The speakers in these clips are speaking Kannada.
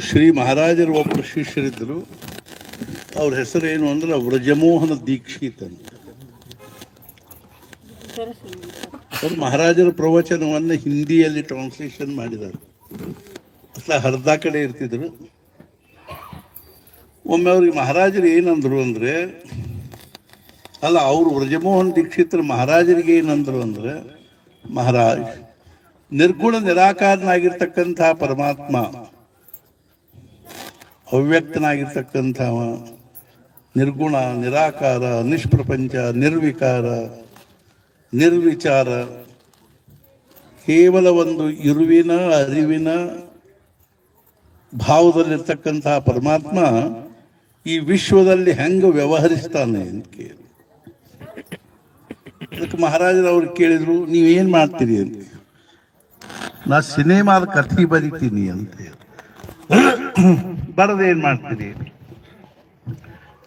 ಶ್ರೀ ಮಹಾರಾಜರು ಒಬ್ಬರು ಶಿಷ್ಯರಿದ್ದರು. ಅವ್ರ ಹೆಸರು ಏನು ಅಂದ್ರೆ ವ್ರಜಮೋಹನ ದೀಕ್ಷಿತ್ ಅಂತ. ಅವರು ಮಹಾರಾಜರ ಪ್ರವಚನವನ್ನು ಹಿಂದಿಯಲ್ಲಿ ಟ್ರಾನ್ಸ್ಲೇಷನ್ ಮಾಡಿದ್ದಾರೆ. ಅಸಲ ಅರ್ಧ ಕಡೆ ಇರ್ತಿದ್ರು. ಒಮ್ಮೆ ಅವ್ರಿಗೆ ಮಹಾರಾಜರು ಏನಂದ್ರು ಅಂದರೆ, ಅಲ್ಲ ಅವರು ವ್ರಜಮೋಹನ್ ದೀಕ್ಷಿತರ ಮಹಾರಾಜರಿಗೆ ಏನಂದ್ರು ಅಂದರೆ, ಮಹಾರಾಜ್ ನಿರ್ಗುಣ ನಿರಾಕಾರನಾಗಿರ್ತಕ್ಕಂಥ ಪರಮಾತ್ಮ, ಅವ್ಯಕ್ತನಾಗಿರ್ತಕ್ಕಂಥವ, ನಿರ್ಗುಣ, ನಿರಾಕಾರ, ನಿಷ್ಪ್ರಪಂಚ, ನಿರ್ವಿಕಾರ, ನಿರ್ವಿಚಾರ, ಕೇವಲ ಒಂದು ಇರುವಿನ ಅರಿವಿನ ಭಾವದಲ್ಲಿರ್ತಕ್ಕಂತಹ ಪರಮಾತ್ಮ ಈ ವಿಶ್ವದಲ್ಲಿ ಹೆಂಗೆ ವ್ಯವಹರಿಸ್ತಾನೆ ಅಂತ ಕೇಳಿ. ಅದಕ್ಕೆ ಮಹಾರಾಜರು ಅವ್ರು ಕೇಳಿದ್ರು, ನೀವೇನು ಮಾಡ್ತೀರಿ ಅಂತ. ನಾ ಸಿನಿಮಾದ ಕಥೆ ಬರಿತೀನಿ ಅಂತ ಹೇಳಿ. ಬರದೇನು ಮಾಡ್ತೀರಿ?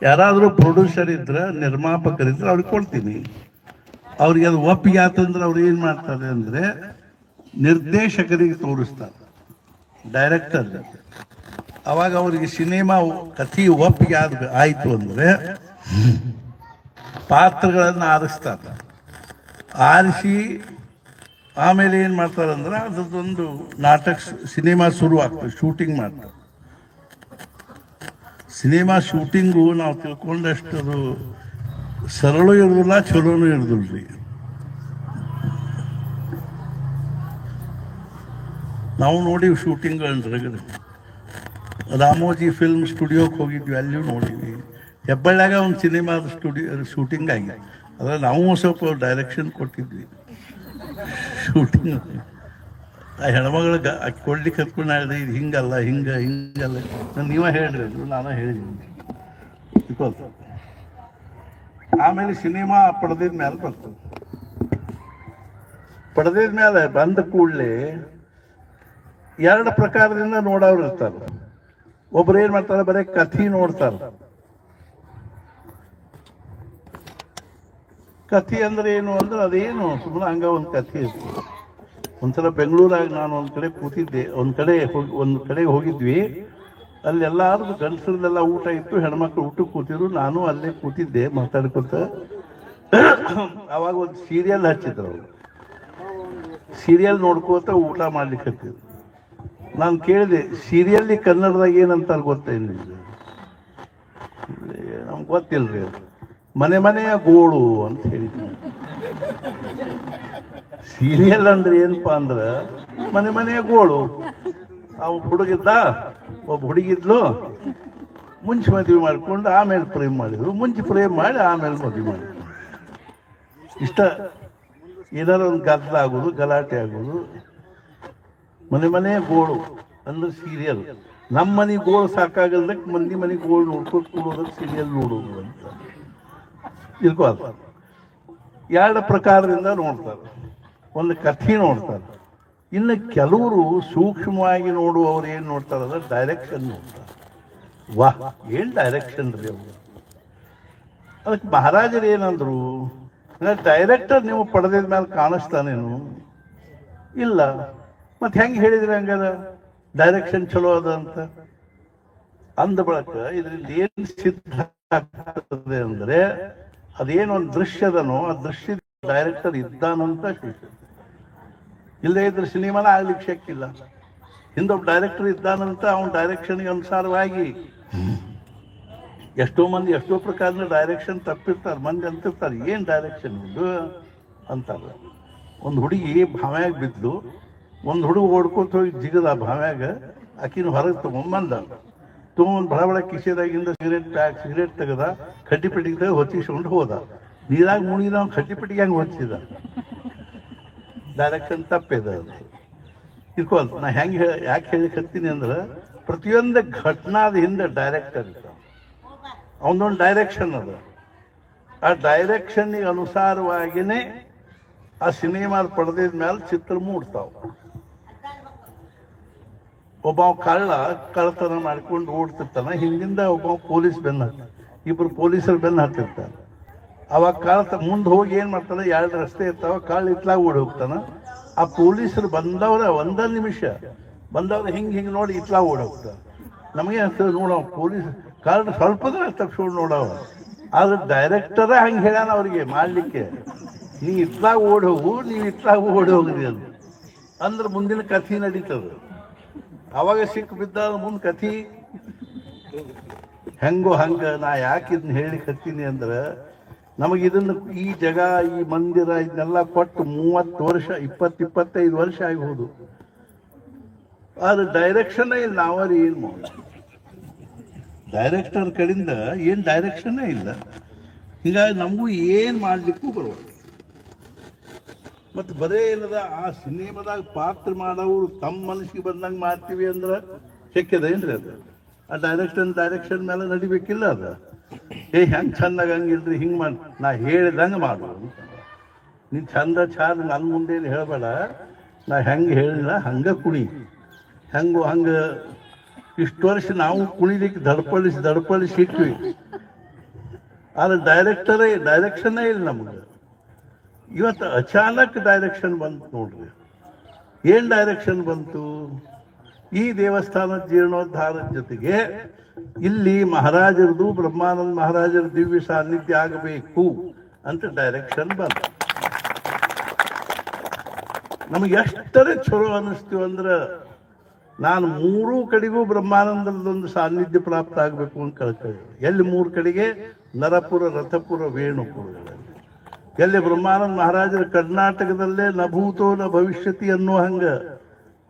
ಯಾರಾದರೂ ಪ್ರೊಡ್ಯೂಸರ್ ಇದ್ರೆ, ನಿರ್ಮಾಪಕರಿದ್ರೆ ಅವ್ರಿಗೆ ಕೊಡ್ತೀನಿ. ಅವ್ರಿಗೆ ಅದು ಒಪ್ಪಿಗೆ ಆತಂದ್ರೆ ಅವ್ರು ಏನು ಮಾಡ್ತಾರೆ ಅಂದರೆ ನಿರ್ದೇಶಕರಿಗೆ ತೋರಿಸ್ತಾರೆ, ಡೈರೆಕ್ಟರ್. ಅವಾಗ ಅವರಿಗೆ ಸಿನಿಮಾ ಕಥೆ ಒಪ್ಪಿಗೆ ಆಯಿತು ಅಂದರೆ ಪಾತ್ರಗಳನ್ನು ಆರಿಸ್ತಾರೆ. ಆರಿಸಿ ಆಮೇಲೆ ಏನು ಮಾಡ್ತಾರೆ ಅಂದ್ರೆ ಅದರದ್ದೊಂದು ನಾಟಕ, ಸಿನಿಮಾ ಶುರು ಆಗ್ತದೆ, ಶೂಟಿಂಗ್ ಮಾಡ್ತಾರೆ. ಸಿನಿಮಾ ಶೂಟಿಂಗು ನಾವು ತಿಳ್ಕೊಂಡಷ್ಟು ಅದು ಸರಳ ಇರೋದಿಲ್ಲ, ಚಲೋನು ಇರೋದಿಲ್ಲ ರೀ. ನಾವು ನೋಡಿವಿ ಶೂಟಿಂಗ್ಗಳನ್ನ. ರಾಮೋಜಿ ಫಿಲ್ಮ್ ಸ್ಟುಡಿಯೋಕ್ಕೆ ಹೋಗಿದ್ವಿ, ಅಲ್ಲಿಯೂ ನೋಡಿದ್ವಿ. ಹೆಬ್ಬಳ್ಳಿಯಾಗ ಒಂದು ಸಿನಿಮಾದ ಶೂಟಿಂಗ್ ಆಗಿ, ಅದ್ರ ನಾವು ಸ್ವಲ್ಪ ಡೈರೆಕ್ಷನ್ ಕೊಟ್ಟಿದ್ವಿ. ಶೂಟಿಂಗ್ ಆ ಹೆಣ್ಮಗಳು ಕೊಡ್ಲಿಕ್ಕೆ ಹತ್ಕೊಂಡು ಹೇಳಿದೆ, ಇದು ಹಿಂಗಲ್ಲ, ಹಿಂಗಲ್ಲ. ನೀವೇ ಹೇಳ್ರಿ ಅಂದ್ರು, ನಾನು ಹೇಳಿದ್ದೀನಿ. ಆಮೇಲೆ ಸಿನಿಮಾ ಪಡೆದಿದ ಮೇಲೆ ಬರ್ತದೆ. ಪಡೆದಿದ ಮೇಲೆ ಬಂದ ಕೂಡಲೇ ಎರಡು ಪ್ರಕಾರದಿಂದ ನೋಡೋರು ಇರ್ತಾರೆ. ಒಬ್ರು ಏನ್ ಮಾಡ್ತಾರೆ, ಬರೀ ಕಥೆ ನೋಡ್ತಾರೆ. ಕಥೆ ಅಂದ್ರೆ ಏನು ಅಂದ್ರೆ ಅದೇನು ಸುಮ್ಮನೆ ಹಂಗ ಒಂದು ಕಥೆ ಇರ್ತದೆ. ಒಂದ್ಸಲ ಬೆಂಗಳೂರಾಗ ನಾನು ಒಂದು ಕಡೆ ಕೂತಿದ್ದೆ, ಒಂದು ಕಡೆ ಹೋಗಿದ್ವಿ. ಅಲ್ಲಿ ಎಲ್ಲಾರು ಗಂಡಸರದೆಲ್ಲ ಊಟ ಇತ್ತು, ಹೆಣ್ಮಕ್ಳು ಊಟಕ್ಕೆ ಕೂತಿದ್ರು. ನಾನು ಅಲ್ಲೇ ಕೂತಿದ್ದೆ ಮಾತಾಡ್ಕೊತ. ಅವಾಗ ಒಂದು ಸೀರಿಯಲ್ ಹಚ್ಚಿದ್ರು ಅವರು. ಸೀರಿಯಲ್ ನೋಡ್ಕೋತ ಊಟ ಮಾಡ್ಲಿಕ್ಕೆ ಹತ್ತಿದ್ರು. ನಾನು ಕೇಳಿದೆ, ಸೀರಿಯಲ್ ಕನ್ನಡದಾಗ ಏನಂತಾರೆ ಗೊತ್ತೇನು? ನಮ್ಗೆ ಗೊತ್ತಿಲ್ರಿ. ಅದು ಮನೆಯ ಗೋಳು ಅಂತ ಹೇಳಿದ್ವಿ. ಸೀರಿಯಲ್ ಅಂದ್ರೆ ಏನಪ್ಪಾ ಅಂದ್ರೆ ಮನೆಯ ಗೋಳು. ಅವ ಹುಡುಗಿದ್ದ, ಒಬ್ಬ ಹುಡುಗಿದ್ಲು. ಮುಂಚೆ ಮದುವೆ ಮಾಡ್ಕೊಂಡು ಆಮೇಲೆ ಪ್ರೇಮ್ ಮಾಡಿದ್ರು, ಮುಂಚೆ ಪ್ರೇಮ್ ಮಾಡಿ ಆಮೇಲೆ ಮದುವೆ ಮಾಡಿದ್ರು. ಇಷ್ಟ ಏನಾರು ಒಂದು ಗದ್ದಲ ಆಗೋದು, ಗಲಾಟೆ ಆಗೋದು. ಮನೆಯ ಗೋಳು ಅಂದ್ರೆ ಸೀರಿಯಲ್. ನಮ್ಮ ಮನೆ ಗೋಳು ಸಾಕಾಗಲ್ದಕ್ಕೆ ಮನೆ ಗೋಳು ನೋಡ್ಕೊತ ಕೂಡೋದಕ್ಕೆ ಸೀರಿಯಲ್ ನೋಡೋದು ಅಂತ ತಿಳ್ಕೋದು. ಎರಡು ಪ್ರಕಾರದಿಂದ ನೋಡ್ತಾರೆ. ಒಂದು ಕಥೆ ನೋಡ್ತಾರೆ, ಇನ್ನು ಕೆಲವರು ಸೂಕ್ಷ್ಮವಾಗಿ ನೋಡುವವ್ರು ಏನು ನೋಡ್ತಾರೆ ಅಂದ್ರೆ ಡೈರೆಕ್ಷನ್ ನೋಡ್ತಾರೆ. ವಾಹ್, ಏನು ಡೈರೆಕ್ಷನ್ ರೀ ಅವರು. ಅದಕ್ಕೆ ಮಹಾರಾಜರು ಏನಂದ್ರು, ಡೈರೆಕ್ಟರ್ ನೀವು ಪಡೆದಿದ ಮೇಲೆ ಕಾಣಿಸ್ತಾನೇನು? ಇಲ್ಲ. ಮತ್ತೆ ಹೆಂಗೆ ಹೇಳಿದ್ರಿ ಹಂಗದ ಡೈರೆಕ್ಷನ್ ಚಲೋ ಅದ ಅಂತ ಅಂದ ಬಳಕ ಇದರಿಂದ ಏನು ಸಿದ್ಧ ಆಗ್ತದೆ ಅಂದ್ರೆ, ಅದೇನೊಂದು ದೃಶ್ಯದನೋ ಆ ದೃಶ್ಯ ಡೈರೆಕ್ಟರ್ ಇದ್ದಾನಂತ ಸಿಗ್ತದೆ. ಇಲ್ಲದೇ ಇದ್ರೆ ಸಿನಿಮಾನ ಆಗ್ಲಿಕ್ಕೆ ಶಕ್ತಿಲ್ಲ. ಹಿಂದೊಬ್ಬ ಡೈರೆಕ್ಟರ್ ಇದ್ದಾನಂತ ಅವನ ಡೈರೆಕ್ಷನ್ಗೆ ಅನುಸಾರವಾಗಿ ಎಷ್ಟೋ ಮಂದಿ ಎಷ್ಟೋ ಪ್ರಕಾರದ ಡೈರೆಕ್ಷನ್ ತಪ್ಪಿರ್ತಾರೆ. ಮಂದಿ ಅಂತಿರ್ತಾರೆ, ಏನು ಡೈರೆಕ್ಷನ್ ಇದು ಅಂತಾರೆ. ಒಂದು ಹುಡುಗಿ ಭಾವ್ಯಾಗ ಬಿದ್ದು, ಒಂದು ಹುಡುಗ ಓಡ್ಕೊತ ಹೋಗಿ ಜಿಗದ ಭಾವ್ಯಾಗ, ಆಕಿನ ಹೊರಗೆ ತೊಗೊಂಬಂದ. ಬಡ ಕಿಸೆದಾಗಿಂದ ಸಿಗರೇಟ್ ತೆಗೆದ, ಕಡ್ಡಿಪೆಟ್ಟಿಗೆ ಹೊತ್ತಿಸ್ಕೊಂಡು ಹೋದ. ನೀರಾಗ ಮುಣಿದ ಅವ್ನು ಕಡ್ಡಿಪೆಟ್ಟಿಗೆ ಹಂಗೆ ಹೊತ್ತಿದ. ಡೈರೆಕ್ಷನ್ ತಪ್ಪಿದೆ ಅದು. ಇರ್ಕೋಲ್ ನಾ ಹೆಂಗೆ ಯಾಕೆ ಹೇಳಿಕತ್ತೀನಿ ಅಂದ್ರೆ, ಪ್ರತಿಯೊಂದು ಘಟನಾದ ಹಿಂದೆ ಡೈರೆಕ್ಟರ್ ಇರ್ತಾನೆ. ಅವನೊಂದು ಡೈರೆಕ್ಷನ್ ಅದ. ಆ ಡೈರೆಕ್ಷನ್ಗೆ ಅನುಸಾರವಾಗಿನೇ ಆ ಸಿನಿಮಾ ಪಡೆದಿದ ಮೇಲೆ ಚಿತ್ರ ಮೂಡ್ತಾವ. ಒಬ್ಬ ಕಳ್ಳತನ ಮಾಡ್ಕೊಂಡು ಓಡ್ತಿರ್ತಾನ, ಹಿಂದಿಂದ ಒಬ್ಬ ಪೊಲೀಸ್ ಇಬ್ರು ಪೊಲೀಸರು ಬೆನ್ನ ಹತ್ತಿರ್ತಾನೆ. ಅವಾಗ ಮುಂದೆ ಹೋಗಿ ಏನು ಮಾಡ್ತಾನೆ, ಎರಡು ರಸ್ತೆ ಇರ್ತಾವ, ಕಳ್ಳ ಇತ್ಲಾಗ ಓಡಿ ಹೋಗ್ತಾನ. ಆ ಪೊಲೀಸರು ಬಂದವರ ಒಂದ ನಿಮಿಷ ಬಂದವ್ರು ಹಿಂಗೆ ನೋಡಿ ಇತ್ಲಾ ಓಡೋಗ್ತಾರೆ. ನಮಗೆ ಅನ್ಸ್ತದೆ ನೋಡ ಪೊಲೀಸ್ ಕಾರ್ಡ್ ಸ್ವಲ್ಪದ್ರೆ ತಪ್ಪಿಸ್ಕೊಂಡು ನೋಡವ, ಆದ್ರೆ ಡೈರೆಕ್ಟರೇ ಹಂಗೆ ಹೇಳ್ಯಾನ ಅವ್ರಿಗೆ ಮಾಡಲಿಕ್ಕೆ, ನೀ ಇತ್ಲಾಗ ಓಡಿ ಹೋಗು, ನೀವು ಇತ್ಲಾಗ ಓಡಿ ಹೋಗ್ರಿ ಅದು ಅಂದ್ರೆ ಮುಂದಿನ ಕಥೆ ನಡೀತದೆ. ಅವಾಗ ಸಿಕ್ಕ ಬಿದ್ದ ಮುಂದೆ ಕಥೆ ಹೆಂಗೋ ಹಂಗೆ. ನಾ ಯಾಕೆ ಇದನ್ನ ಹೇಳಿ ಕತ್ತೀನಿ ಅಂದ್ರೆ, ನಮಗೆ ಇದನ್ನು ಈ ಜಾಗ ಈ ಮಂದಿರ ಇದನ್ನೆಲ್ಲ ಕೊಟ್ಟು 30 ವರ್ಷ 20-25 ವರ್ಷ ಆಗ್ಬೋದು, ಆದ್ರೆ ಡೈರೆಕ್ಷನ್ ಇಲ್ಲ. ನಾವರಿ ಏನು ಮಾಡ, ಡೈರೆಕ್ಟರ್ ಕಡೆಯಿಂದ ಏನು ಡೈರೆಕ್ಷನ್ನೇ ಇಲ್ಲ. ಹೀಗಾಗಿ ನಮಗೂ ಏನು ಮಾಡಲಿಕ್ಕೂ ಬರೋದು. ಮತ್ತು ಬರೇ ಏನದ ಆ ಸಿನಿಮಾದಾಗ ಪಾತ್ರ ಮಾಡೋರು ತಮ್ಮ ಮನಸ್ಸಿಗೆ ಬಂದಂಗೆ ಮಾಡ್ತೀವಿ ಅಂದ್ರೆ ಶಕ್ಯದ ಏನ್ರಿ ಅದು? ಆ ಡೈರೆಕ್ಷನ್ ಮೇಲೆ ನಡಿಬೇಕಿಲ್ಲ ಅದು. ಹೆಂಗೆ ಚಂದಾಗ ಹಂಗಿಲ್ರಿ, ಹಿಂಗೆ ಮಾಡಿ ನಾ ಹೇಳಿದಂಗೆ ಮಾಡು, ನೀನು ಚಂದ ನನ್ನ ಮುಂದೆ ಹೇಳಬೇಡ, ನಾ ಹೆಂಗೆ ಹೇಳಿಲ್ಲ ಹಂಗೆ ಕುಣಿ. ಹೆಂಗೋ ಹಂಗೆ ಇಷ್ಟು ವರ್ಷ ನಾವು ಕುಣಿಲಿಕ್ಕೆ ದಡಪಳಿಸಿ ಇಟ್ವಿ, ಆದ್ರೆ ಡೈರೆಕ್ಷನ್ನೇ ಇಲ್ಲ ನಮ್ಗೆ. ಇವತ್ತು ಅಚಾನಕ್ ಡೈರೆಕ್ಷನ್ ಬಂತು ನೋಡ್ರಿ. ಏನು ಡೈರೆಕ್ಷನ್ ಬಂತು? ಈ ದೇವಸ್ಥಾನದ ಜೀರ್ಣೋದ್ಧಾರದ ಜೊತೆಗೆ ಇಲ್ಲಿ ಮಹಾರಾಜರದು ಬ್ರಹ್ಮಾನಂದ ಮಹಾರಾಜರ ದಿವ್ಯ ಸಾನ್ನಿಧ್ಯ ಆಗಬೇಕು ಅಂತ ಡೈರೆಕ್ಷನ್ ಬಂತು. ನಮಗೆ ಎಷ್ಟರೇ ಚಲೋ ಅನ್ನಿಸ್ತೀವಿ ಅಂದ್ರೆ, ನಾನು 3 ಕಡೆಗೂ ಬ್ರಹ್ಮಾನಂದರದೊಂದು ಸಾನ್ನಿಧ್ಯ ಪ್ರಾಪ್ತ ಆಗಬೇಕು ಅಂತ ಕೇಳ್ತೇವೆ. ಎಲ್ಲಿ 3 ಕಡೆಗೆ? ನರಪುರ, ರಥಪುರ, ವೇಣುಪುರಗಳಲ್ಲಿ. ಎಲ್ಲಿ ಬ್ರಹ್ಮಾನಂದ ಮಹಾರಾಜರ ಕರ್ನಾಟಕದಲ್ಲೇ ನಭೂತೋ ನ ಭವಿಷ್ಯತಿ ಅನ್ನೋ ಹಂಗ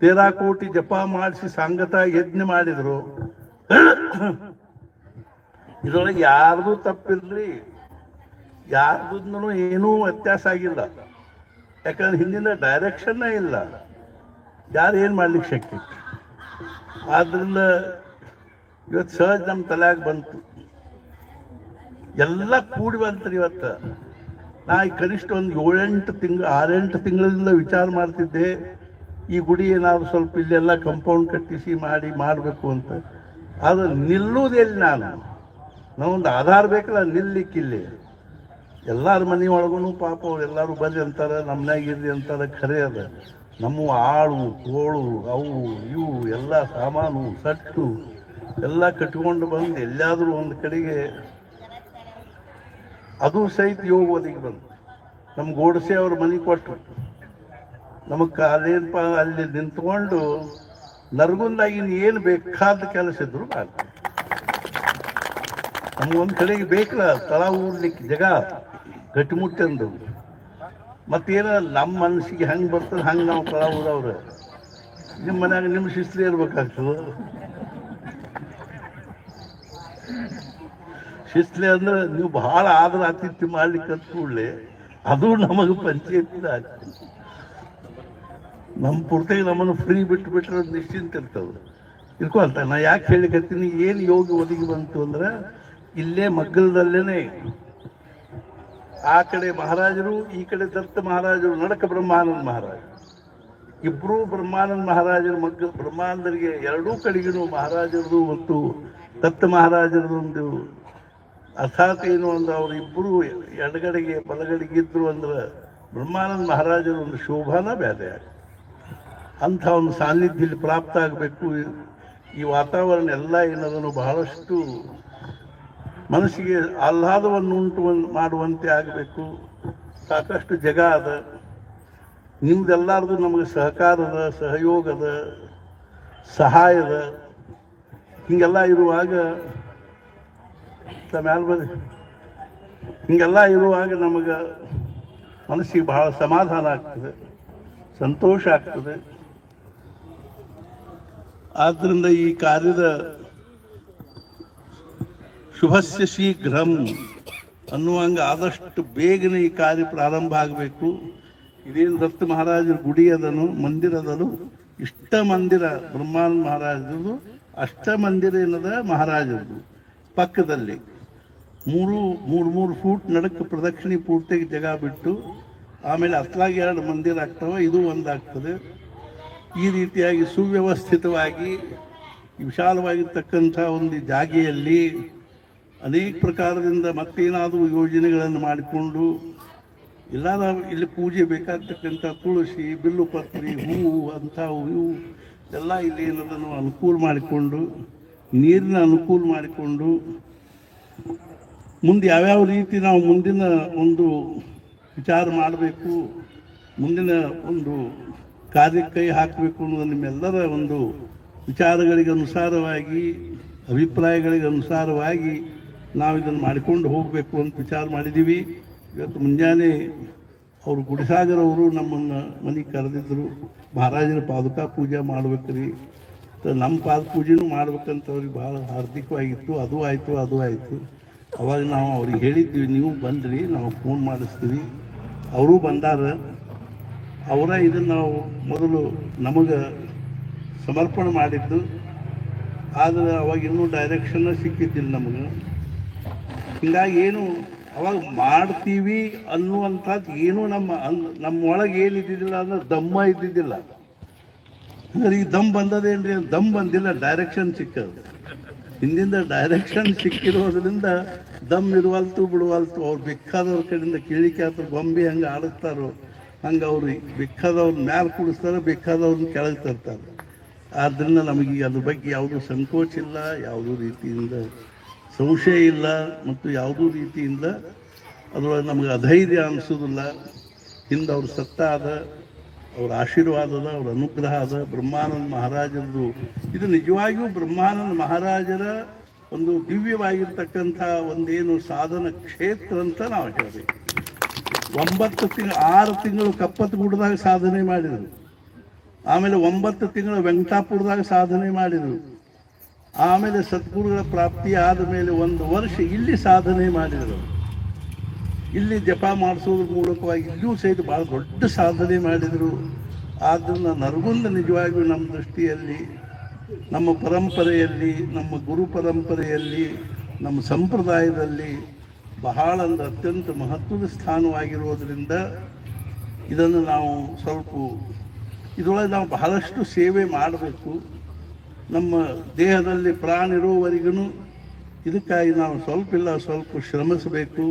13 ಕೋಟಿ ಜಪ ಮಾಡಿಸಿ ಸಾಂಗತ ಯಜ್ಞ ಮಾಡಿದ್ರು. ಇದ್ರೊಳಗೆ ಯಾರ್ದು ತಪ್ಪಿಲ್ರಿ, ಯಾರ್ದು ಏನೂ ವ್ಯತ್ಯಾಸ ಆಗಿಲ್ಲ. ಯಾಕಂದ್ರೆ ಹಿಂದಿನ ಡೈರೆಕ್ಷನ್ನೇ ಇಲ್ಲ, ಯಾರು ಏನು ಮಾಡ್ಲಿಕ್ಕೆ ಶಕ್ತಿ. ಆದ್ರಿಂದ ಇವತ್ತು ಸಹಜ ನಮ್ಮ ತಲೆಯಾಗ ಬಂತು, ಎಲ್ಲ ಕೂಡಿ ಬಂತ್ರಿ. ಇವತ್ತು ನಾ ಈ ಕನಿಷ್ಠ ಒಂದು 6-8 ತಿಂಗಳಿಂದ ವಿಚಾರ ಮಾಡ್ತಿದ್ದೆ, ಈ ಗುಡಿ ಏನಾದ್ರು ಸ್ವಲ್ಪ ಇಲ್ಲೆಲ್ಲ ಕಂಪೌಂಡ್ ಕಟ್ಟಿಸಿ ಮಾಡಬೇಕು ಅಂತ. ಆದ್ರೆ ನಿಲ್ಲುವುದೆಲ್ಲಿ? ನಾವೊಂದು ಆಧಾರ ಬೇಕಲ್ಲ ನಿಲ್ಲಿಕ್ಕಿಲ್ಲಿ. ಎಲ್ಲಾರ ಮನೆ ಒಳಗೂ ಪಾಪ ಅವ್ರು ಎಲ್ಲರೂ ಬಂದು ಅಂತಾರೆ, ನಮ್ಮನ್ಯಾಗ ಇರ್ರಿ ಅಂತಾರೆ. ಖರೆ ಅದ, ನಮ್ಮ ಆಳು ಕೋಳು ಅವು ಇವು ಎಲ್ಲ ಸಾಮಾನು ಸಟ್ಟು ಎಲ್ಲ ಕಟ್ಕೊಂಡು ಬಂದು ಎಲ್ಲಾದರೂ ಒಂದು ಕಡೆಗೆ ಅದು ಸಹಿತ ಯೋಗ ಒದಗಿ ಬಂತು. ನಮ್ಮ ಗೋಡಸೆ ಅವ್ರ ಮನೆ ಕೊಟ್ಟರು ನಮಗೆ. ಅದೇನಪ್ಪ ಅಲ್ಲಿ ನಿಂತ್ಕೊಂಡು ನರಗುಂದಾಗಿನ ಏನು ಬೇಕಾದ ಕೆಲಸ ಇದ್ರು ಮಾಡ್ತೀವಿ. ನಮಗೊಂದು ಕಡೆಗೆ ಬೇಕಲ್ಲ ತಳ ಊರ್ಲಿಕ್ಕೆ ಜಾಗ ಗಟ್ಟಿಮುಟ್ಟಂದು. ಮತ್ತೇನ ನಮ್ಮ ಮನಸ್ಸಿಗೆ ಹೆಂಗೆ ಬರ್ತದೆ ಹಂಗೆ ನಾವು ತಳ ಊರವ್ರೆ. ನಿಮ್ಮ ಮನ್ಯಾಗ ನಿಮ್ಮ ಶಿಸ್ತ್ರಿ ಇರ್ಬೇಕಾಗ್ತದೆ. ಶಿಸ್ತ್ಲೆ ಅಂದ್ರೆ ನೀವು ಬಹಳ ಆದ್ರೆ ಆತಿಥ್ಯ ಮಾಡ್ಲಿಕ್ಕೆ ಕೂಡಲೇ ಅದು ನಮಗೆ ಪಂಚಾಯತ್ ಆಗ್ತದೆ. ನಮ್ಮ ಪೂರ್ತಿಗೆ ನಮ್ಮನ್ನು ಫ್ರೀ ಬಿಟ್ರೆ ನಿಶ್ಚಿಂತ ಇರ್ತದೆ. ಇರ್ಕೊಂತ ನಾ ಯಾಕೆ ಹೇಳಿಕತ್ತೀನಿ, ಏನು ಯೋಗ ಒದಗಿ ಬಂತು ಅಂದ್ರೆ, ಇಲ್ಲೇ ಮಗ್ಗಲದಲ್ಲೇನೆ ಆ ಕಡೆ ಮಹಾರಾಜರು, ಈ ಕಡೆ ದತ್ತ ಮಹಾರಾಜರು, ನಡಕ ಬ್ರಹ್ಮಾನಂದ ಮಹಾರಾಜ ಇಬ್ಬರೂ. ಬ್ರಹ್ಮಾನಂದ ಮಹಾರಾಜರ ಬ್ರಹ್ಮಾನಂದರಿಗೆ ಎರಡೂ ಕಡೆಗೂ ಮಹಾರಾಜರದು ಮತ್ತು ದತ್ತ ಮಹಾರಾಜರದೊಂದು ಅರ್ಥಾತ್ ಏನು ಅಂದ್ರೆ, ಅವರಿಬ್ಬರು ಎಡಗಡೆಗೆ ಬಲಗಡೆಗೆ ಇದ್ರು ಅಂದ್ರೆ ಬ್ರಹ್ಮಾನಂದ ಮಹಾರಾಜರ ಒಂದು ಶೋಭಾನ ಬೇರೆ. ಅಂಥ ಒಂದು ಸಾನ್ನಿಧ್ಯದಲ್ಲಿ ಪ್ರಾಪ್ತ ಆಗಬೇಕು. ಈ ವಾತಾವರಣ ಎಲ್ಲ ಏನದನ್ನು ಬಹಳಷ್ಟು ಮನಸ್ಸಿಗೆ ಆಹ್ಲಾದವನ್ನು ಮಾಡುವಂತೆ ಆಗಬೇಕು. ಸಾಕಷ್ಟು ಜಾಗ ಅದ, ನಿಮ್ದೆಲ್ಲಾರ್ದು ನಮಗೆ ಸಹಕಾರದ, ಸಹಯೋಗದ, ಸಹಾಯದ ಹಿಂಗೆಲ್ಲ ಇರುವಾಗ ನಮಗೆ ಮನಸ್ಸಿಗೆ ಬಹಳ ಸಮಾಧಾನ ಆಗ್ತದೆ, ಸಂತೋಷ ಆಗ್ತದೆ. ಆದ್ದರಿಂದ ಈ ಕಾರ್ಯದ ಶುಭಸ್ಯ ಶೀಘ್ರಂ ಅನ್ನುವಂಗೆ ಆದಷ್ಟು ಬೇಗನೆ ಈ ಕಾರ್ಯ ಪ್ರಾರಂಭ ಆಗಬೇಕು. ಇದೇನು ದತ್ತ ಮಹಾರಾಜರ ಗುಡಿ ಅದನು, ಮಂದಿರ ಅದನು, ಇಷ್ಟ ಮಂದಿರ ಬ್ರಹ್ಮಾನಂದ ಮಹಾರಾಜರದು, ಅಷ್ಟ ಮಂದಿರ ಏನದ ಮಹಾರಾಜರದು. ಪಕ್ಕದಲ್ಲಿ 3 ಫೂಟ್ ನಡಕ್ಕೆ ಪ್ರದಕ್ಷಿಣೆ ಪೂರ್ತಿಗೆ ಜಾಗ ಬಿಟ್ಟು ಆಮೇಲೆ ಅತ್ಲಾಗಿ 2 ಮಂದಿರ ಆಗ್ತವೆ, ಇದು ಒಂದಾಗ್ತದೆ. ಈ ರೀತಿಯಾಗಿ ಸುವ್ಯವಸ್ಥಿತವಾಗಿ ವಿಶಾಲವಾಗಿರ್ತಕ್ಕಂಥ ಒಂದು ಜಾಗೆಯಲ್ಲಿ ಅನೇಕ ಪ್ರಕಾರದಿಂದ ಮತ್ತೇನಾದರೂ ಯೋಜನೆಗಳನ್ನು ಮಾಡಿಕೊಂಡು ಎಲ್ಲಾದ ಇಲ್ಲಿ ಪೂಜೆ ಬೇಕಾಗ್ತಕ್ಕಂಥ ತುಳಸಿ, ಬಿಲ್ಲುಪತ್ರಿ, ಹೂವು ಅಂಥವು ಇವು ಎಲ್ಲ ಇಲ್ಲಿ ಏನದನ್ನು ಅನುಕೂಲ ಮಾಡಿಕೊಂಡು, ನೀರಿನ ಅನುಕೂಲ ಮಾಡಿಕೊಂಡು, ಮುಂದೆ ಯಾವ್ಯಾವ ರೀತಿ ನಾವು ಮುಂದಿನ ಒಂದು ವಿಚಾರ ಮಾಡಬೇಕು, ಮುಂದಿನ ಒಂದು ಕಾರ್ಯಕ್ಕೆ ಕೈ ಹಾಕಬೇಕು ಅನ್ನೋದು ನಿಮ್ಮೆಲ್ಲರ ಒಂದು ವಿಚಾರಗಳಿಗೆ ಅನುಸಾರವಾಗಿ, ಅಭಿಪ್ರಾಯಗಳಿಗೆ ಅನುಸಾರವಾಗಿ ನಾವು ಇದನ್ನು ಮಾಡಿಕೊಂಡು ಹೋಗಬೇಕು ಅಂತ ವಿಚಾರ ಮಾಡಿದ್ದೀವಿ. ಇವತ್ತು ಮುಂಜಾನೆ ಅವರು ಗುಡಿಸಾಗರ್ ಅವರು ನಮ್ಮನ್ನು ಮನೆಗೆ ಕರೆದಿದ್ದರು. ಮಹಾರಾಜರ ಪಾದುಕಾ ಪೂಜೆ ಮಾಡ್ಬೇಕ್ರಿ, ನಮ್ಮ ಪಾದ ಪೂಜೆನೂ ಮಾಡ್ಬೇಕಂತ ಅವ್ರಿಗೆ ಭಾಳ ಹಾರ್ದಿಕವಾಗಿತ್ತು. ಅದು ಆಯಿತು. ಅವಾಗ ನಾವು ಅವ್ರಿಗೆ ಹೇಳಿದ್ವಿ, ನೀವು ಬಂದ್ರಿ, ನಾವು ಫೋನ್ ಮಾಡಿಸ್ತೀವಿ. ಅವರೂ ಬಂದಾರ. ಅವರ ಇದನ್ನು ನಾವು ಮೊದಲು ನಮಗೆ ಸಮರ್ಪಣೆ ಮಾಡಿದ್ದು. ಆದರೆ ಅವಾಗ ಇನ್ನೂ ಡೈರೆಕ್ಷನ್ನ ಸಿಕ್ಕಿದ್ದಿಲ್ಲ ನಮಗೆ. ಹೀಗಾಗಿ ಏನು ಅವಾಗ ಮಾಡ್ತೀವಿ ಅನ್ನುವಂಥದ್ದು ಏನೂ ನಮ್ಮ ಒಳಗೆ ಏನಿದ್ದಿದ್ದಿಲ್ಲ ಅಂದ್ರೆ ದಮ್ಮ ಇದ್ದಿದ್ದಿಲ್ಲ. ಅಂದ್ರೆ ಈಗ ದಮ್ ಬಂದದೇನ್ರಿ? ದಮ್ ಬಂದಿಲ್ಲ, ಡೈರೆಕ್ಷನ್ ಸಿಕ್ಕದು. ಹಿಂದಿಂದ ಡೈರೆಕ್ಷನ್ ಸಿಕ್ಕಿರೋದ್ರಿಂದ ದಮ್ ಇರುವಲ್ತು ಬಿಡುವಲ್ತು. ಅವ್ರು ಬೇಕಾದವ್ರ ಕಡೆಯಿಂದ ಕೀಳಿಕೆ ಆತ ಗೊಂಬೆ ಹಂಗೆ ಆಡಿಸ್ತಾರೋ ಹಂಗೆ ಅವ್ರು ಬೇಕಾದವ್ರನ್ನ ಮ್ಯಾಲೆ ಕೂಡಿಸ್ತಾರೆ, ಬೇಕಾದವ್ರನ್ನ ಕೆಳಗೆ ತರ್ತಾರೆ. ಆದ್ದರಿಂದ ನಮಗೆ ಅದ್ರ ಬಗ್ಗೆ ಯಾವುದೂ ಸಂಕೋಚ ಇಲ್ಲ, ಯಾವುದೂ ರೀತಿಯಿಂದ ಸಂಶಯ ಇಲ್ಲ, ಮತ್ತು ಯಾವುದೂ ರೀತಿಯಿಂದ ಅದರೊಳಗೆ ನಮಗೆ ಅಧೈರ್ಯ ಅನಿಸೋದಿಲ್ಲ. ಹಿಂದೆ ಅವ್ರ ಸತ್ತ ಅದ, ಅವ್ರ ಆಶೀರ್ವಾದದ, ಅವ್ರ ಅನುಗ್ರಹ ಅದ. ಬ್ರಹ್ಮಾನಂದ ಮಹಾರಾಜರದು ಇದು ನಿಜವಾಗಿಯೂ ಬ್ರಹ್ಮಾನಂದ ಮಹಾರಾಜರ ಒಂದು ದಿವ್ಯವಾಗಿರ್ತಕ್ಕಂಥ ಒಂದೇನು ಸಾಧನ ಕ್ಷೇತ್ರ ಅಂತ ನಾವು ಹೇಳಬೇಕು. 6 ತಿಂಗಳು ಕಪ್ಪತ್ತಗುಡ್ಡದಾಗ ಸಾಧನೆ ಮಾಡಿದರು. ಆಮೇಲೆ 9 ತಿಂಗಳು ವೆಂಕಟಾಪುರದಾಗ ಸಾಧನೆ ಮಾಡಿದರು. ಆಮೇಲೆ ಸದ್ಗುರುಗಳ ಪ್ರಾಪ್ತಿ ಆದ ಮೇಲೆ 1 ವರ್ಷ ಇಲ್ಲಿ ಸಾಧನೆ ಮಾಡಿದರು. ಇಲ್ಲಿ ಜಪ ಮಾಡಿಸೋದ್ರ ಮೂಲಕವಾಗಿ ಇಲ್ಲೂ ಸಹಿತ ಭಾಳ ದೊಡ್ಡ ಸಾಧನೆ ಮಾಡಿದರು. ಆದ್ದರಿಂದ ನರಗುಂದ ನಿಜವಾಗಿಯೂ ನಮ್ಮ ದೃಷ್ಟಿಯಲ್ಲಿ, ನಮ್ಮ ಪರಂಪರೆಯಲ್ಲಿ, ನಮ್ಮ ಗುರು ಪರಂಪರೆಯಲ್ಲಿ, ನಮ್ಮ ಸಂಪ್ರದಾಯದಲ್ಲಿ ಬಹಳ ಒಂದು ಅತ್ಯಂತ ಮಹತ್ವದ ಸ್ಥಾನವಾಗಿರೋದರಿಂದ ಇದನ್ನು ನಾವು ಸ್ವಲ್ಪ ಇದರೊಳಗೆ ನಾವು ಬಹಳಷ್ಟು ಸೇವೆ ಮಾಡಬೇಕು. ನಮ್ಮ ದೇಹದಲ್ಲಿ ಪ್ರಾಣ ಇರೋವರೆಗೂ ಇದಕ್ಕಾಗಿ ನಾವು ಸ್ವಲ್ಪ ಶ್ರಮಿಸಬೇಕು.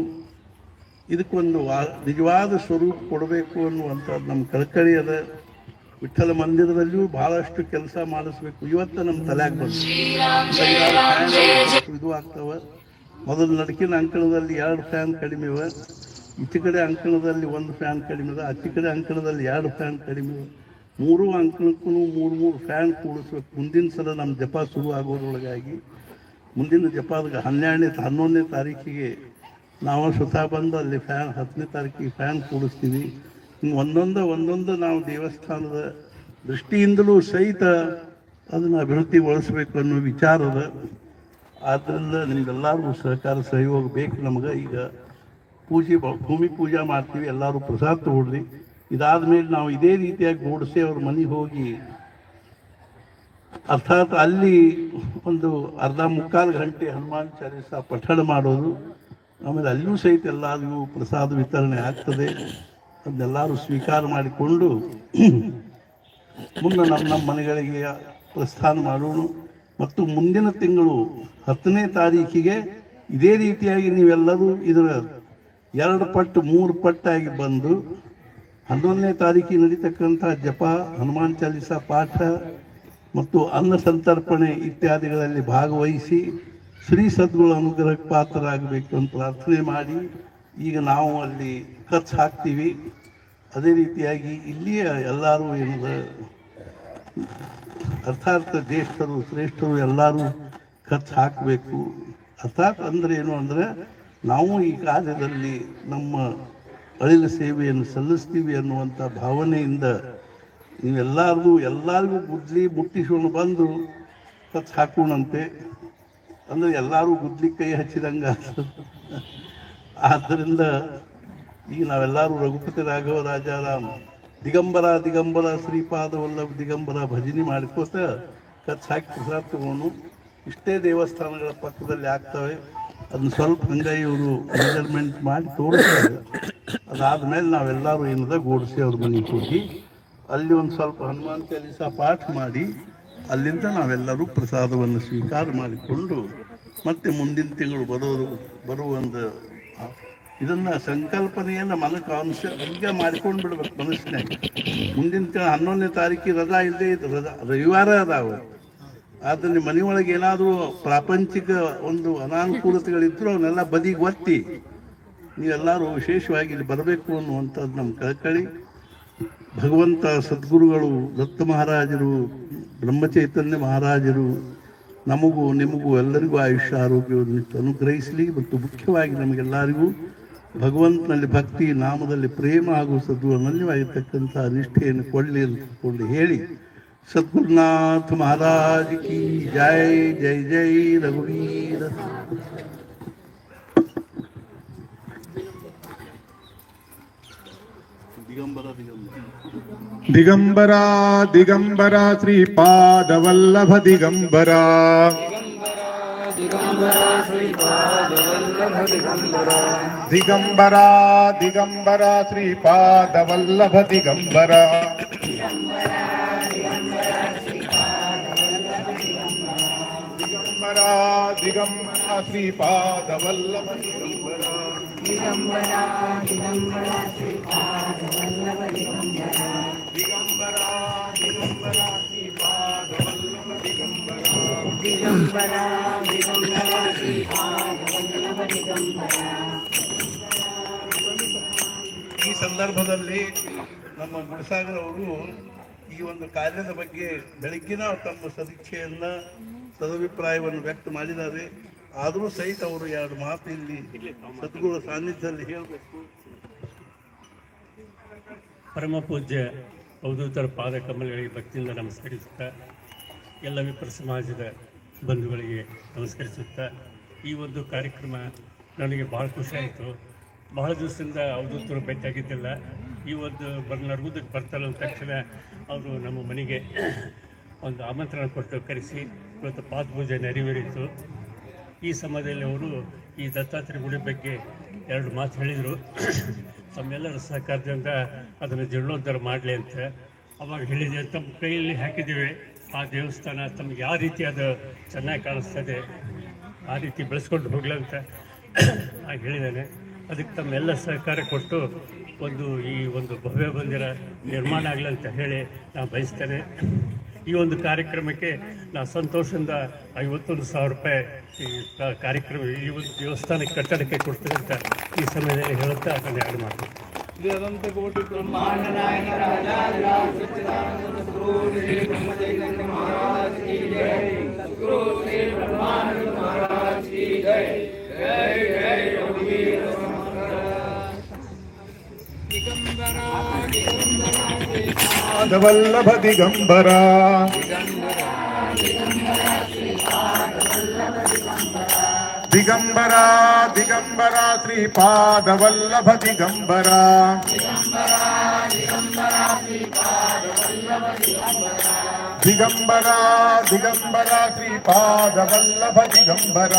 ಇದಕ್ಕೊಂದು ನಿಜವಾದ ಸ್ವರೂಪ ಕೊಡಬೇಕು ಅನ್ನುವಂಥದ್ದು ನಮ್ಮ ಕಳಕಳಿ ಅದ. ವಿಠ್ಠಲ ಮಂದಿರದಲ್ಲಿಯೂ ಬಹಳಷ್ಟು ಕೆಲಸ ಮಾಡಿಸ್ಬೇಕು. ಇವತ್ತು ನಮ್ಮ ತಲೆಯಾಗ ಬಂದು ಇದು ಆಗ್ತವೆ. ಮೊದಲು ನಡಕಿನ ಅಂಕಣದಲ್ಲಿ 2 ಫ್ಯಾನ್ ಕಡಿಮೆ ಇವೆ, ಈಚೆ ಕಡೆ ಅಂಕಣದಲ್ಲಿ 1 ಫ್ಯಾನ್ ಕಡಿಮೆ ಇದೆ, ಆಚೆ ಕಡೆ ಅಂಕಣದಲ್ಲಿ 2 ಫ್ಯಾನ್ ಕಡಿಮೆ ಇವೆ. 3 ಅಂಕಣಕ್ಕೂ 3 ಫ್ಯಾನ್ ಕೂಡಿಸ್ಬೇಕು. ಮುಂದಿನ ಸಲ ನಮ್ಮ ಜಪ ಶುರು ಆಗೋದ್ರೊಳಗಾಗಿ ಮುಂದಿನ ಜಪದಾಗ 11ನೇ ತಾರೀಕಿಗೆ ನಾವು ಸ್ವತಃ ಬಂದು ಅಲ್ಲಿ 10ನೇ ತಾರೀಕಿಗೆ ಫ್ಯಾನ್ ಕೂಡಿಸ್ತೀವಿ. ಹಿಂಗೆ ಒಂದೊಂದು ನಾವು ದೇವಸ್ಥಾನದ ದೃಷ್ಟಿಯಿಂದಲೂ ಸಹಿತ ಅದನ್ನು ಅಭಿವೃದ್ಧಿಗೊಳಿಸಬೇಕು ಅನ್ನೋ ವಿಚಾರದ. ಆದ್ದರಿಂದ ನಿಮ್ಗೆಲ್ಲರಿಗೂ ಸಹಕಾರ ಸಹಯೋಗ ಬೇಕು ನಮಗೆ. ಈಗ ಭೂಮಿ ಪೂಜೆ ಮಾಡ್ತೀವಿ, ಎಲ್ಲರೂ ಪ್ರಸಾದ ತಗೊಳ್ರಿ. ಇದಾದ ಮೇಲೆ ನಾವು ಇದೇ ರೀತಿಯಾಗಿ ಗೋಡಿಸಿ ಅವ್ರ ಮನೆಗೆ ಹೋಗಿ ಅರ್ಥಾತ್ ಅಲ್ಲಿ ಒಂದು ಅರ್ಧ-ಮುಕ್ಕಾಲು ಗಂಟೆ ಹನುಮಾನ್ ಚಾಲೀಸ ಪಠಣ ಮಾಡೋದು. ಆಮೇಲೆ ಅಲ್ಲಿಯೂ ಸಹಿತ ಎಲ್ಲರಿಗೂ ಪ್ರಸಾದ ವಿತರಣೆ ಆಗ್ತದೆ. ಅದನ್ನೆಲ್ಲರೂ ಸ್ವೀಕಾರ ಮಾಡಿಕೊಂಡು ಮುಂದೆ ನಮ್ಮ ಮನೆಗಳಿಗೆ ಪ್ರಸ್ಥಾನ ಮಾಡೋಣ. ಮತ್ತು ಮುಂದಿನ ತಿಂಗಳು 10ನೇ ತಾರೀಕಿಗೆ ಇದೇ ರೀತಿಯಾಗಿ ನೀವೆಲ್ಲರೂ ಇದರ 2 ಪಟ್ಟು 3 ಪಟ್ಟಾಗಿ ಬಂದು 11ನೇ ತಾರೀಕಿಗೆ ನಡೀತಕ್ಕಂಥ ಜಪ, ಹನುಮಾನ್ ಚಾಲೀಸ ಪಾಠ ಮತ್ತು ಅನ್ನ ಸಂತರ್ಪಣೆ ಇತ್ಯಾದಿಗಳಲ್ಲಿ ಭಾಗವಹಿಸಿ ಶ್ರೀ ಸದ್ಗುರು ಅನುಗ್ರಹಕ್ಕೆ ಪಾತ್ರರಾಗಬೇಕು ಅಂತ ಪ್ರಾರ್ಥನೆ ಮಾಡಿ ಈಗ ನಾವು ಅಲ್ಲಿ ಖರ್ಚು ಹಾಕ್ತೀವಿ. ಅದೇ ರೀತಿಯಾಗಿ ಇಲ್ಲಿಯ ಎಲ್ಲರೂ ಏನದ ಅರ್ಥಾತ್ ಜ್ಯೇಷ್ಠರು ಶ್ರೇಷ್ಠರು ಎಲ್ಲರೂ ಖರ್ಚು ಹಾಕಬೇಕು. ಅರ್ಥಾತ್ ಅಂದರೆ ಏನು ಅಂದರೆ ನಾವು ಈ ಕಾರ್ಯದಲ್ಲಿ ನಮ್ಮ ಅಳಿಲು ಸೇವೆಯನ್ನು ಸಲ್ಲಿಸ್ತೀವಿ ಅನ್ನುವಂಥ ಭಾವನೆಯಿಂದ ನೀವೆಲ್ಲರಿಗೂ ಗುದ್ಲಿ ಮುಟ್ಟಿಸ್ಕೊಂಡು ಬಂದು ಖರ್ಚು ಹಾಕೋಣಂತೆ. ಅಂದರೆ ಎಲ್ಲರೂ ಗುದ್ಲಿ ಕೈ ಹಚ್ಚಿದಂಗೆ ಆದ್ದರಿಂದ ಈಗ ನಾವೆಲ್ಲರೂ ರಘುಪತಿ ರಾಘವ ರಾಜಾರಾಮ್ ದಿಗಂಬರ ಶ್ರೀಪಾದ ವಲ್ಲಭ ದಿಗಂಬರ ಭಜನೆ ಮಾಡ್ಕೋತ ಖರ್ಚು ಹಾಕಿ ಪ್ರಸಾದ ತಗೊಂಡು ಇಷ್ಟೇ ದೇವಸ್ಥಾನಗಳ ಪಕ್ಕದಲ್ಲಿ ಆಗ್ತವೆ. ಅದನ್ನ ಸ್ವಲ್ಪ ಹಂಗೆ ಇವರು ಮೆಜರ್ಮೆಂಟ್ ಮಾಡಿ ತೋರಿಸ್ತಾರೆ. ಅದಾದಮೇಲೆ ನಾವೆಲ್ಲರೂ ಏನದ ಗೋಡಿಸಿ ಅವ್ರ ಮನೆಗೆ ಹೋಗಿ ಅಲ್ಲಿ ಒಂದು ಸ್ವಲ್ಪ ಹನುಮಾನ್ ಚಾಲೀಸ ಪಾಠ ಮಾಡಿ ಅಲ್ಲಿಂದ ನಾವೆಲ್ಲರೂ ಪ್ರಸಾದವನ್ನು ಸ್ವೀಕಾರ ಮಾಡಿಕೊಂಡು ಮತ್ತೆ ಮುಂದಿನ ತಿಂಗಳು ಬರುವ ಒಂದು ಇದನ್ನ ಸಂಕಲ್ಪನೆಯನ್ನು ಮನಕ್ಕೆ ಈಗ ಮಾಡ್ಕೊಂಡು ಬಿಡ್ಬೇಕು ಮನಸ್ಸಿನಾಗ. ಮುಂದಿನ ತಿಂಗಳ 11ನೇ ತಾರೀಕಿಗೆ ರಜಾ ಇಲ್ಲದೆ ಇದ್ದು ರವಿವಾರ ಅದಾವ. ಆದರೆ ನಿಮ್ಮ ಮನೆಯೊಳಗೆ ಏನಾದರೂ ಪ್ರಾಪಂಚಿಕ ಒಂದು ಅನಾನುಕೂಲತೆಗಳಿದ್ರು ಅವನ್ನೆಲ್ಲ ಬದಿಗೆ ಒತ್ತಿ ನೀವೆಲ್ಲರೂ ವಿಶೇಷವಾಗಿ ಇಲ್ಲಿ ಬರಬೇಕು ಅನ್ನುವಂಥದ್ದು ನಮ್ಮ ಕಳಕಳಿ. ಭಗವಂತ ಸದ್ಗುರುಗಳು ದತ್ತ ಮಹಾರಾಜರು, ಬ್ರಹ್ಮಚೈತನ್ಯ ಮಹಾರಾಜರು ನಮಗೂ ನಿಮಗೂ ಎಲ್ಲರಿಗೂ ಆಯುಷ್ಯ ಆರೋಗ್ಯವನ್ನು ಅನುಗ್ರಹಿಸಲಿ. ಮತ್ತು ಮುಖ್ಯವಾಗಿ ನಮಗೆಲ್ಲರಿಗೂ ಭಗವಂತನಲ್ಲಿ ಭಕ್ತಿ, ನಾಮದಲ್ಲಿ ಪ್ರೇಮ ಹಾಗೂ ಸದ್ಗುಣವಾಗಿರ್ತಕ್ಕಂಥ ನಿಷ್ಠೆಯನ್ನು ಕೊಡಲಿ ಅಂತಕೊಂಡು ಹೇಳಿ, ಸದ್ಗುರುನಾಥ ಮಹಾರಾಜ್ ಕಿ ಜೈ. ಜೈ ಜೈ ರಘುವೀರ. ದಿಗಂಬರ ದಿಗಂಬರ ಶ್ರೀಪಾದವಲ್ಲಭ ದಿಗಂಬರ. ದಿಗಂಬರ ದಿಗಂಬರ ಶ್ರೀಪಾದವಲ್ಲಭ ದಿಗಂಬರ. ದಿಗಂಬರ ದಿಗಂಬರ ಶ್ರೀಪಾದವಲ್ಲಭ ದಿಗಂಬರ. ದಿಗಂಬರ ದಿಗಂಬರ ಶ್ರೀಪಾದವಲ್ಲಭ ದಿಗಂಬರ. ದಿಗಂಬರ ದಿಗಂಬರ ಶ್ರೀಪಾದವಲ್ಲಭ ದಿಗಂಬರ. ದಿಗಂಬರ ದಿಗಂಬರ ಶ್ರೀಪಾದವಲ್ಲಭ ದಿಗಂಬರ. ಈ ಸಂದರ್ಭದಲ್ಲಿ ನಮ್ಮ ಗುಣಸಾಗರ್ ಅವರು ಈ ಒಂದು ಕಾರ್ಯದ ಬಗ್ಗೆ ಬೆಳಗ್ಗಿನ ತಮ್ಮ ಸದಿಚ್ಛೆಯನ್ನ ಸದಭಿಪ್ರಾಯವನ್ನು ವ್ಯಕ್ತ ಮಾಡಿದ್ದಾರೆ. ಆದರೂ ಸಹಿತ ಅವರು ಎರಡು ಮಾತು ಇಲ್ಲಿ ಸದ್ಗುರು ಸಾನ್ನಿಧ್ಯದಲ್ಲಿ ಹೇಳಬೇಕು. ಪರಮ ಪೂಜ್ಯ ಅವಧೂತರ ಪಾದ ಕಮಲಗಳಿಗೆ ಭಕ್ತಿಯಿಂದ ನಮಸ್ಕರಿಸುತ್ತಾ, ಎಲ್ಲ ವಿಪ್ರ ಸಮಾಜದ ಬಂಧುಗಳಿಗೆ ನಮಸ್ಕರಿಸುತ್ತಾ, ಈ ಒಂದು ಕಾರ್ಯಕ್ರಮ ನನಗೆ ಭಾಳ ಖುಷಿಯಾಯಿತು. ಬಹಳ ದಿವಸದಿಂದ ಅವಧೂತರು ಭೇಟಿಯಾಗಿದ್ದಿಲ್ಲ. ಈ ಒಂದು ನಡುವುದಕ್ಕೆ ಬರ್ತಾರೆ ಅಂದ ತಕ್ಷಣ ಅವರು ನಮ್ಮ ಮನೆಗೆ ಒಂದು ಆಮಂತ್ರಣ ಕೊಟ್ಟು ಕರೆಸಿ ಇವತ್ತು ಪಾದಪೂಜೆ ನೆರವೇರಿತು. ಈ ಸಮಯದಲ್ಲಿ ಅವರು ಈ ದತ್ತಾತ್ರೇಯ ಗುಡಿ ಬಗ್ಗೆ ಎರಡು ಮಾತು ಹೇಳಿದರು. ತಮ್ಮೆಲ್ಲರ ಸಹಕಾರದಿಂದ ಅದನ್ನು ಜೀರ್ಣೋದ್ಧಾರ ಮಾಡಲಿ ಅಂತ ಅವಾಗ ಹೇಳಿದೆ. ತಮ್ಮ ಕೈಯಲ್ಲಿ ಹಾಕಿದ್ದೀವಿ. ಆ ದೇವಸ್ಥಾನ ತಮಗೆ ಯಾವ ರೀತಿ ಅದು ಚೆನ್ನಾಗಿ ಕಾಣಿಸ್ತದೆ ಆ ರೀತಿ ಬೆಳೆಸ್ಕೊಂಡು ಹೋಗ್ಲಿ ಅಂತ ನಾನು ಹೇಳಿದ್ದೇನೆ. ಅದಕ್ಕೆ ತಮ್ಮೆಲ್ಲ ಸಹಕಾರ ಕೊಟ್ಟು ಈ ಒಂದು ಭವ್ಯ ಮಂದಿರ ನಿರ್ಮಾಣ ಆಗಲಿ ಅಂತ ಹೇಳಿ ನಾನು ಬಯಸ್ತೇನೆ. ಈ ಒಂದು ಕಾರ್ಯಕ್ರಮಕ್ಕೆ ನಾನು ಸಂತೋಷದಿಂದ 51,000 ರೂಪಾಯಿ ಈ ಕಾರ್ಯಕ್ರಮ ಈ ಒಂದು ದೇವಸ್ಥಾನಕ್ಕೆ ಕಟ್ಟಡಕ್ಕೆ ಕೊಡ್ತೇನೆ ಅಂತ ಈ ಸಮಯದಲ್ಲಿ ಹೇಳುತ್ತಾ ಅದನ್ನು ಎರಡು ಮಾಡ್ತೀನಿ. ಪಾದವಲ್ಲಭ ದಿಗಂಬರ. ದಿಗಂಬರ ದಿಗಂಬರ ಶ್ರೀಪಾದವಲ್ಲಭ ದಿಗಂಬರ. ದಿಗಂಬರ ದಿಗಂಬರ ಶ್ರೀಪಾದವಲ್ಲಭ ದಿಗಂಬರ.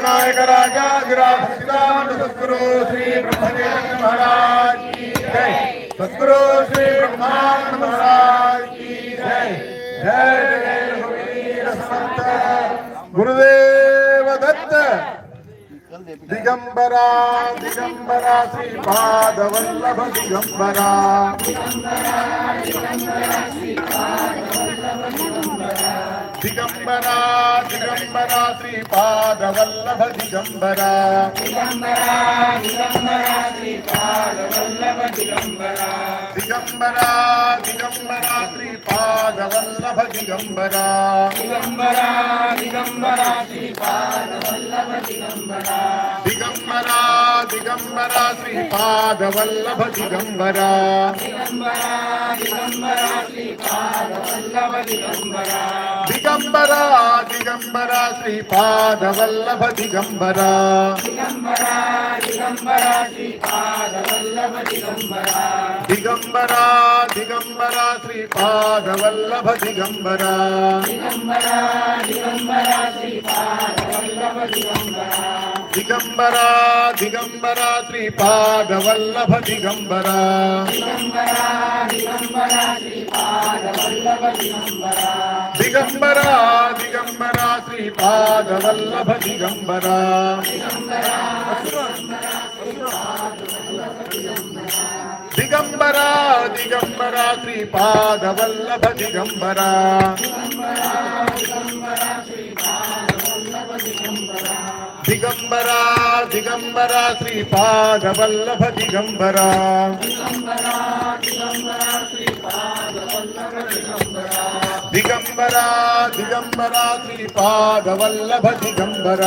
ನಾಯಕ ರಾಜಾಧಿರಾಜ ಸದ್ಗುರು ಶ್ರೀ ಬ್ರಹ್ಮದೇವ ಮಹಾರಾಜ್ ಕಿ ಜೈ. ಸದ್ಗುರು ಶ್ರೀ ಬ್ರಹ್ಮಾನಂದ ಮಹಾರಾಜ್ ಕಿ ಜೈ. ಜೈ ಜೈ ರಘುವೀರ ಸಮರ್ಥ ಗುರುದೇವ ದತ್ತ. ದಿಗಂಬರ ದಿಗಂಬರ ಶ್ರೀಪಾದವಲ್ಲಭ ದಿಗಂಬರ. ದಿಗಂಬರ ದಿಗಂಬರ ಶ್ರೀಪಾದವಲ್ಲಭ ದಿಗಂಬರ. ದಿಗಂಬರ ದಿಗಂಬರ ಶ್ರೀಪಾದವಲ್ಲಭ ದಿಗಂಬರ. ದಿಗಂಬರ ದಿಗಂಬರ ಶ್ರೀಪಾದವಲ್ಲಭ ದಿಗಂಬರ. ದಿಗಂಬರ ದಿಗಂಬರ ಶ್ರೀಪಾದವಲ್ಲಭ ದಿಗಂಬರ. ದಿಗಂಬರ ದಿಗಂಬರ ಶ್ರೀಪಾದವಲ್ಲಭ ದಿಗಂಬರ. ದಿಗಂಬರ ದಿಗಂಬರ ದಿಗಂಬರ ಶ್ರೀಪಾದವಲ್ಲಭ ದಿಗಂಬರ ದಿಗಂಬರ ದಿಗಂಬರ ಶ್ರೀಪಾದವಲ್ಲಭ ದಿಗಂಬರ ದಿಗಂಬರ ದಿಗಂಬರ ಶ್ರೀಪಾದವಲ್ಲಭ ದಿಗಂಬರ ದಿಗಂಬರ ದಿಗಂಬರ ಶ್ರೀಪಾದವಲ್ಲಭ ದಿಗಂಬರ ದಿಗಂಬರ ದಿಗಂಬರ ಶ್ರೀಪಾದವಲ್ಲಭ ದಿಗಂಬರ